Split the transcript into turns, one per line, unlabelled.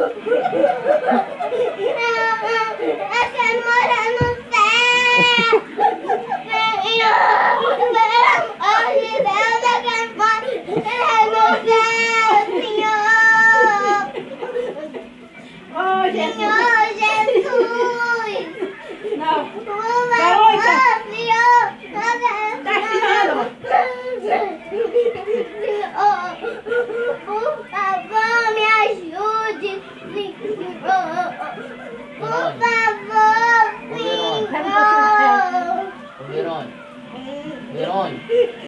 Eu quero morar no céu. Senhor, pelo amor de Deus, eu quero morar no céu, Senhor.
Oh, Jesus.
Senhor Jesus.
Não.
Por
Garoita.
favor, Senhor.
Tá espirrando.
Senhor, por favor, me ajude, Senhor. Por favor,
Ô, Verônica.
Senhor.
Ô, Verônica. Verônica.